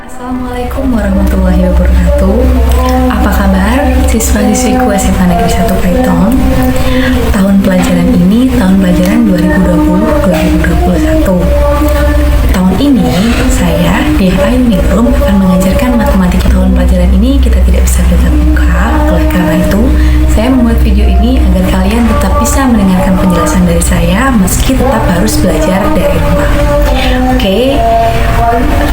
Assalamualaikum warahmatullahi wabarakatuh. Apa kabar siswa-siswiku SMA Negeri 1 Paiton? Tahun pelajaran ini tahun pelajaran 2020-2021. Tahun ini saya, Diah Ayuningrum, akan mengajarkan matematika. Tahun pelajaran ini kita tidak bisa bertatap muka. Oleh karena itu, saya membuat video ini agar kalian tetap bisa mendengarkan penjelasan dari saya meski tetap harus belajar dari rumah. Oke,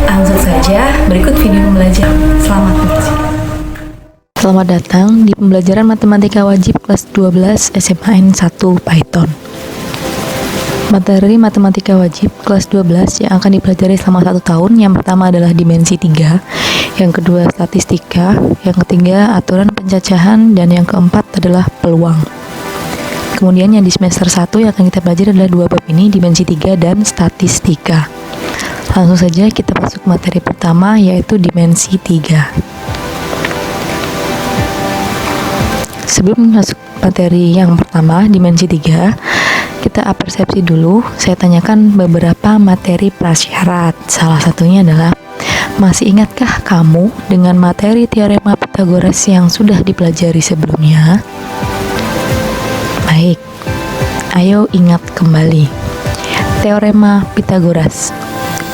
langsung saja berikut video pembelajaran. Selamat menyaksikan. Selamat datang di pembelajaran matematika wajib kelas 12 SMA N 1 Paiton. Materi matematika wajib kelas 12 yang akan dipelajari selama 1 tahun. Yang pertama adalah dimensi 3, yang kedua statistika, yang ketiga aturan pencacahan, dan yang keempat adalah peluang. Kemudian yang di semester 1 yang akan kita pelajari adalah 2 bab ini, dimensi 3 dan statistika. Langsung saja kita masuk materi pertama, yaitu dimensi 3. Sebelum masuk materi yang pertama, dimensi 3, kita persepsi dulu. Saya tanyakan beberapa materi prasyarat. Salah satunya adalah, masih ingatkah kamu dengan materi teorema Pythagoras yang sudah dipelajari sebelumnya? Baik, ayo ingat kembali. Teorema Pythagoras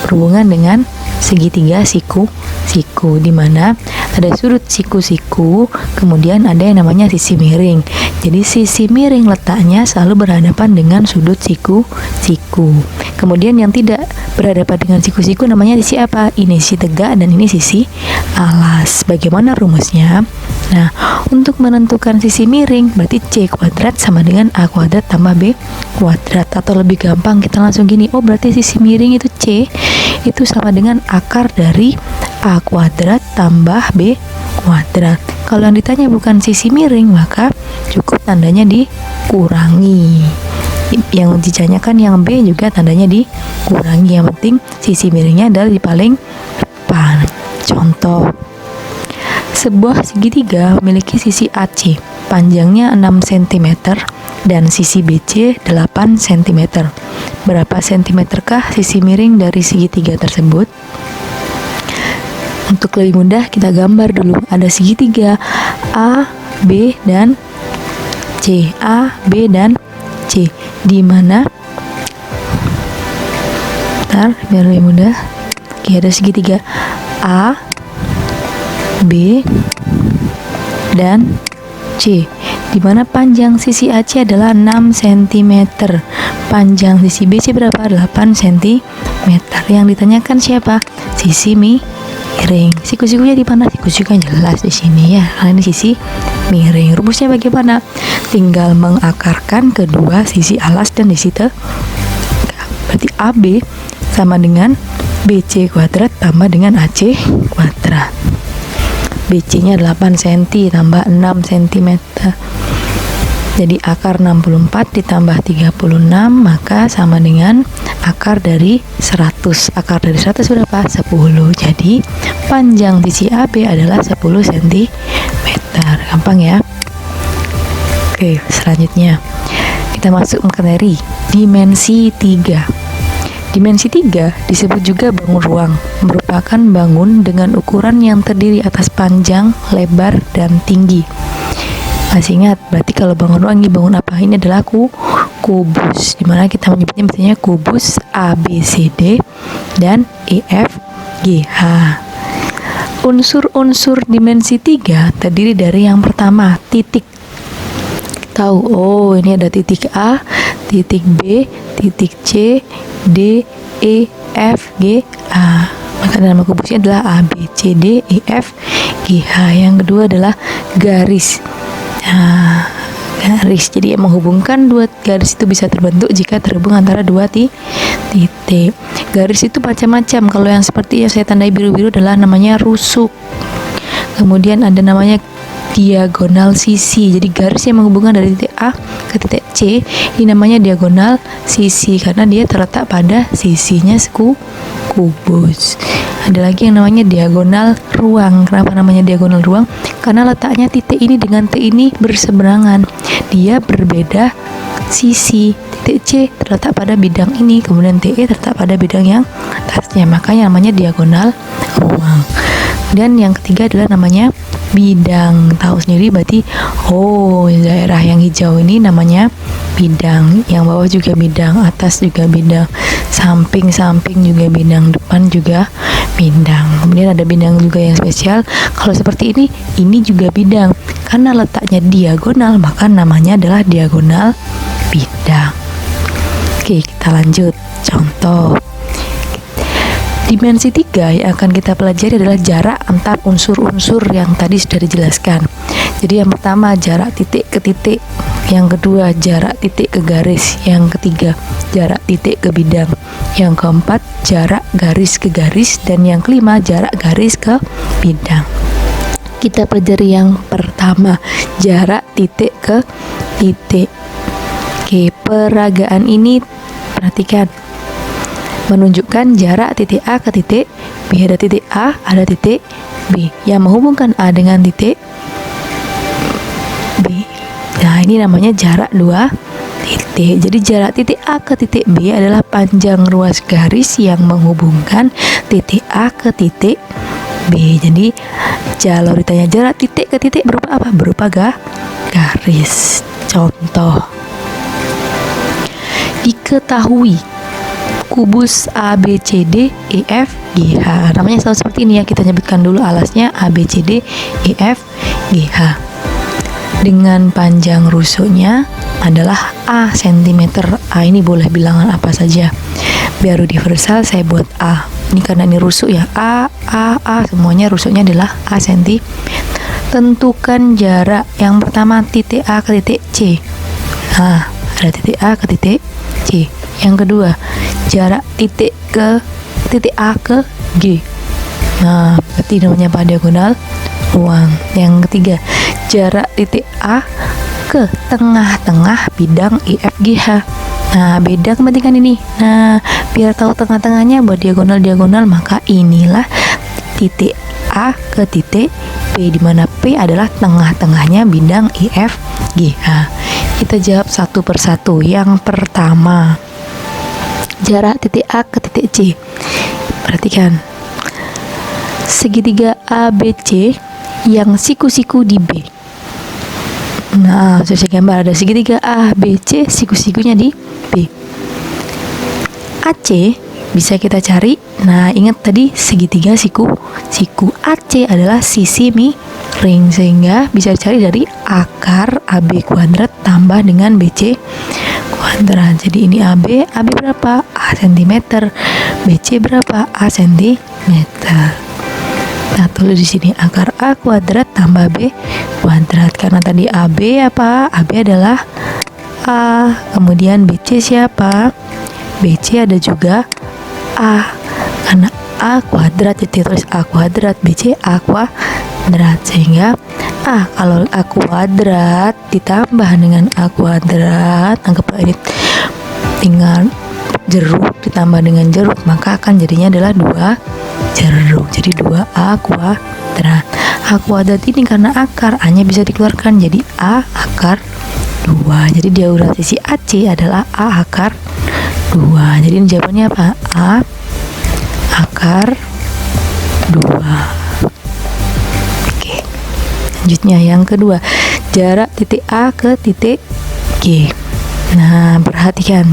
berhubungan dengan segitiga siku-siku, di mana ada sudut siku-siku, kemudian ada yang namanya sisi miring. Jadi sisi miring letaknya selalu berhadapan dengan sudut siku-siku. Kemudian yang tidak berhadapan dengan siku-siku namanya sisi apa? Ini sisi tegak dan ini sisi alas. Bagaimana rumusnya? Nah, untuk menentukan sisi miring berarti C kuadrat sama dengan A kuadrat tambah B kuadrat. Atau lebih gampang kita langsung gini, oh berarti sisi miring itu C itu sama dengan akar dari A kuadrat tambah B kuadrat. Kalau yang ditanya bukan sisi miring, maka cukup tandanya dikurangi. Yang ditanyakan yang B juga tandanya dikurangi. Yang penting sisi miringnya adalah di paling depan. Contoh, sebuah segitiga memiliki sisi AC, panjangnya 6 cm dan sisi BC 8 cm. Berapa sentimeterkah sisi miring dari segitiga tersebut? Untuk lebih mudah kita gambar dulu. Ada segitiga A, B, dan C. A, B, dan C. Di mana? Bentar, biar lebih mudah. Oke, ada segitiga A, B, dan C. Di mana panjang sisi AC adalah 6 cm. Panjang sisi BC berapa? 8 cm. Yang ditanyakan siapa? Sisi miring. Siku-sikunya di mana? Siku-sikunya jelas di sini ya. Karena ini sisi miring. Rumusnya bagaimana? Tinggal mengakarkan kedua sisi alas dan sisi tegak. Berarti AB sama dengan BC kuadrat tambah dengan AC kuadrat. BC-nya 8 cm tambah 6 cm. Jadi akar 64 ditambah 36 maka sama dengan akar dari 100. Akar dari 100 berapa? 10. Jadi panjang sisi AB adalah 10 cm. Gampang ya. Oke, selanjutnya kita masuk materi dimensi 3. Dimensi 3 disebut juga bangun ruang, merupakan bangun dengan ukuran yang terdiri atas panjang, lebar, dan tinggi. Masih ingat, berarti kalau bangun ruang ini bangun apa? Ini adalah kubus, dimana kita menyebutnya misalnya kubus ABCD dan EFGH. Unsur-unsur dimensi 3 terdiri dari yang pertama, titik. Tahu, oh ini ada titik A, titik B, titik C, D, E, F, G, A. Maka nama kubusnya adalah A, B, C, D, E, F, G, H. Yang kedua adalah garis. Nah, garis. Jadi yang menghubungkan dua garis itu bisa terbentuk jika terhubung antara dua titik. Garis itu macam-macam. Kalau yang seperti yang saya tandai biru-biru adalah namanya rusuk. Kemudian ada namanya diagonal sisi. Jadi garis yang menghubungkan dari titik A ke titik C ini namanya diagonal sisi karena dia terletak pada sisinya kubus. Ada lagi yang namanya diagonal ruang. Kenapa namanya diagonal ruang? Karena letaknya titik ini dengan T ini berseberangan. Dia berbeda sisi. Titik C terletak pada bidang ini, kemudian TE terletak pada bidang yang atasnya. Makanya namanya diagonal ruang. Dan yang ketiga adalah namanya bidang. Tahu sendiri berarti daerah yang hijau ini namanya bidang, yang bawah juga bidang, atas juga bidang, samping juga bidang, depan juga bidang. Kemudian ada bidang juga yang spesial. Kalau seperti ini juga bidang. Karena letaknya diagonal, maka namanya adalah diagonal bidang. Oke, kita lanjut. Contoh. Dimensi 3 yang akan kita pelajari adalah jarak antar unsur-unsur yang tadi sudah dijelaskan. Jadi yang pertama jarak titik ke titik, yang kedua jarak titik ke garis, yang ketiga jarak titik ke bidang, yang keempat jarak garis ke garis, dan yang kelima jarak garis ke bidang. Kita pelajari yang pertama, jarak titik ke titik. Oke, peragaan ini perhatikan, menunjukkan jarak titik A ke titik B. Ada titik A, ada titik B yang menghubungkan A dengan titik B. Nah, ini namanya jarak dua titik. Jadi jarak titik A ke titik B adalah panjang ruas garis yang menghubungkan titik A ke titik B. Jadi kalau ditanya jarak titik ke titik berupa apa? Berupa garis. Contoh, diketahui kubus ABCD EF GH. Namanya selalu seperti ini ya. Kita nyebutkan dulu alasnya ABCD EF GH. Dengan panjang rusuknya adalah A cm. A ini boleh bilangan apa saja. Biar universal saya buat A. Ini karena ini rusuk ya. A semuanya rusuknya adalah A cm. Tentukan jarak yang pertama titik A ke titik C. Nah, ada titik A ke titik C. Yang kedua, jarak titik A ke G. Nah, berarti namanya apa? Diagonal ruang. Yang ketiga, jarak titik A ke tengah-tengah bidang IFGH. Nah, beda kepentingan ini. Nah, biar tahu tengah-tengahnya buat diagonal-diagonal, maka inilah titik A ke titik P, di mana P adalah tengah-tengahnya bidang IFGH. Kita jawab satu persatu. Yang pertama, jarak titik A ke titik C. Perhatikan, segitiga ABC yang siku-siku di B. Nah, saya gambar ada segitiga ABC, siku-sikunya di B. AC bisa kita cari. Nah, ingat tadi segitiga siku AC adalah sisi miring, sehingga bisa dicari dari akar AB kuadrat tambah dengan BC kuadrat. Jadi ini AB berapa? A cm. BC berapa? A cm. Nah, tulis di sini akar A kuadrat tambah B kuadrat. Karena tadi AB apa? AB adalah A. Kemudian BC siapa? BC ada juga A. Karena A kuadrat, jadi tulis A kuadrat. BC A kuadrat. Sehingga kalau A kuadrat ditambah dengan A kuadrat, anggaplah ini tinggal jeruk ditambah dengan jeruk, maka akan jadinya adalah 2 jeruk. Jadi 2A kuadrat. A kuadrat ini karena akar, A-nya bisa dikeluarkan jadi A akar 2. Jadi diagonal sisi AC adalah A akar 2. Jadi jawabannya apa? A akar 2. Oke. Selanjutnya yang kedua, jarak titik A ke titik G. Nah, perhatikan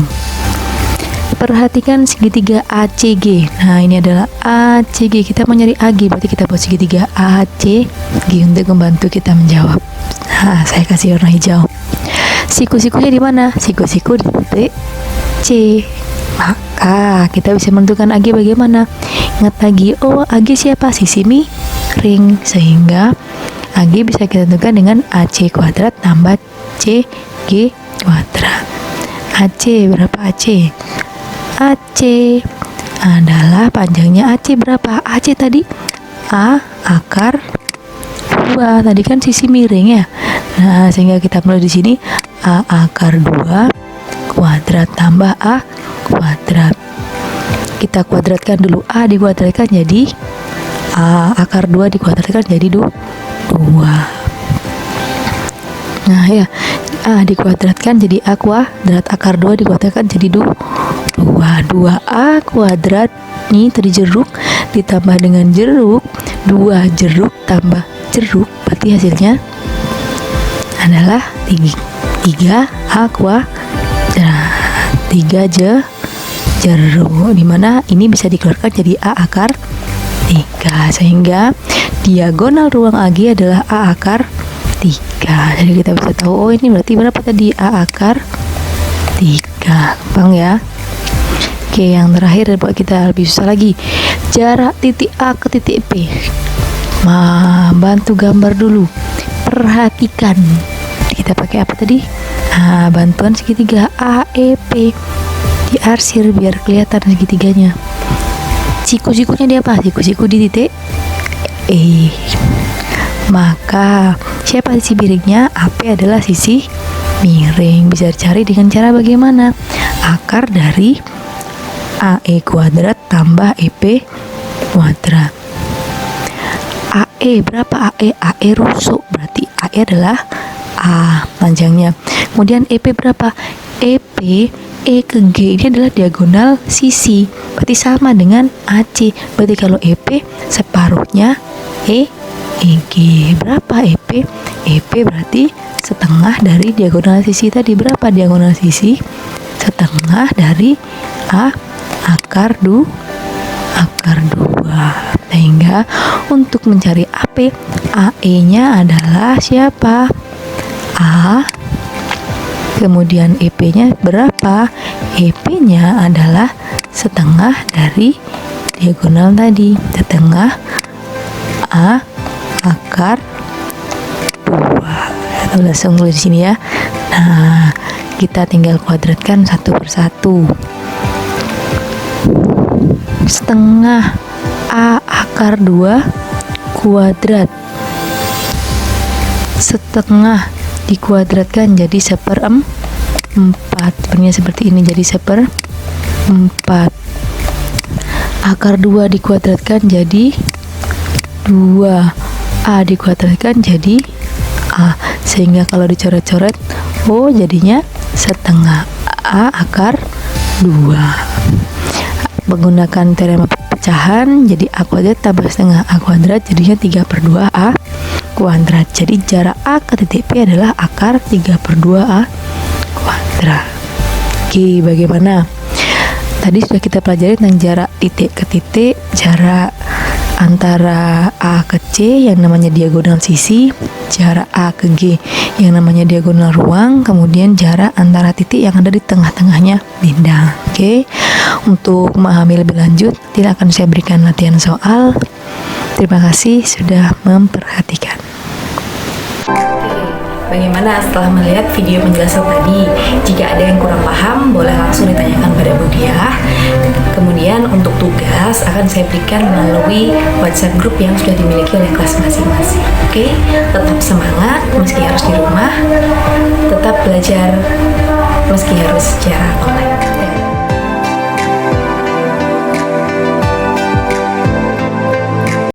segitiga ACG. Nah, ini adalah ACG. Kita mau nyari AG, berarti kita buat segitiga ACG untuk membantu kita menjawab. Nah, saya kasih warna hijau. Siku-sikunya di mana? Siku-siku di titik C. Maka kita bisa menentukan AG bagaimana? Ingat lagi, AG siapa? Sisi miring. Sehingga AG bisa kita tentukan dengan AC kuadrat tambah CG kuadrat. AC berapa AC? AC adalah panjangnya AC berapa? AC tadi A akar 2. 2. Tadi kan sisi miring ya. Nah, sehingga kita mulai di sini A akar 2 kuadrat tambah A kuadrat. Kita kuadratkan dulu, A dikuadratkan jadi A akar 2 dikuadratkan jadi 2. Nah ya, A dikuadratkan jadi A kuadrat, akar 2 dikuadratkan jadi 2A kuadrat. Nih tadi jeruk ditambah dengan jeruk, 2 jeruk tambah jeruk, berarti hasilnya adalah 3A kuadrat. 3 jeruk, dimana ini bisa dikeluarkan jadi A akar 3, sehingga diagonal ruang AG adalah A akar 3. Jadi kita bisa tahu, oh ini berarti berapa tadi? A akar 3. Gampang ya. Oke, yang terakhir buat kita lebih susah lagi. Jarak titik A ke titik P. Bantu gambar dulu. Perhatikan. Kita pakai apa tadi? Bantuan segitiga AEP. Diarsir biar kelihatan segitiganya. Siku-sikunya di apa? Siku-siku di titik E. Maka siapa sisi miringnya? AP adalah sisi miring. Bisa dicari dengan cara bagaimana? Akar dari AE kuadrat tambah EP kuadrat. AE berapa? AE rusuk, berarti AE adalah A panjangnya. Kemudian EP berapa? EP E ke G ini adalah diagonal sisi, berarti sama dengan AC. Berarti kalau EP separuhnya EG. Berapa EP? EP berarti setengah dari diagonal sisi tadi. Berapa diagonal sisi? Setengah dari A akar 2. Sehingga untuk mencari AP, AE-nya adalah siapa? A. Kemudian EP-nya berapa? EP-nya adalah setengah dari diagonal tadi, setengah A akar 2. Kita langsung tulis di sini ya. Nah, kita tinggal kuadratkan satu persatu. Setengah A akar 2 kuadrat. Setengah dikuadratkan jadi 1/4. Sebenarnya seperti ini, jadi 1/4. Akar 2 dikuadratkan jadi 2. A dikuadratkan jadi A. Sehingga kalau dicoret-coret, oh jadinya setengah A akar 2. Menggunakan teorema pecahan, jadi A kuadrat tambah setengah A kuadrat jadinya 3/2 A kuadrat. Jadi jarak A ke titik P adalah akar 3/2 A kuadrat. Oke, bagaimana? Tadi sudah kita pelajari tentang jarak titik ke titik, jarak antara A ke C yang namanya diagonal sisi, jarak A ke G yang namanya diagonal ruang, kemudian jarak antara titik yang ada di tengah-tengahnya bidang. Oke, untuk memahami lebih lanjut, tidak akan saya berikan latihan soal. Terima kasih sudah memperhatikan. Bagaimana setelah melihat video penjelasan tadi? Jika ada yang kurang paham, boleh langsung ditanyakan pada Bu Diah. Kemudian untuk tugas akan saya berikan melalui WhatsApp group yang sudah dimiliki oleh kelas masing-masing. Oke, tetap semangat meski harus di rumah, tetap belajar meski harus secara online.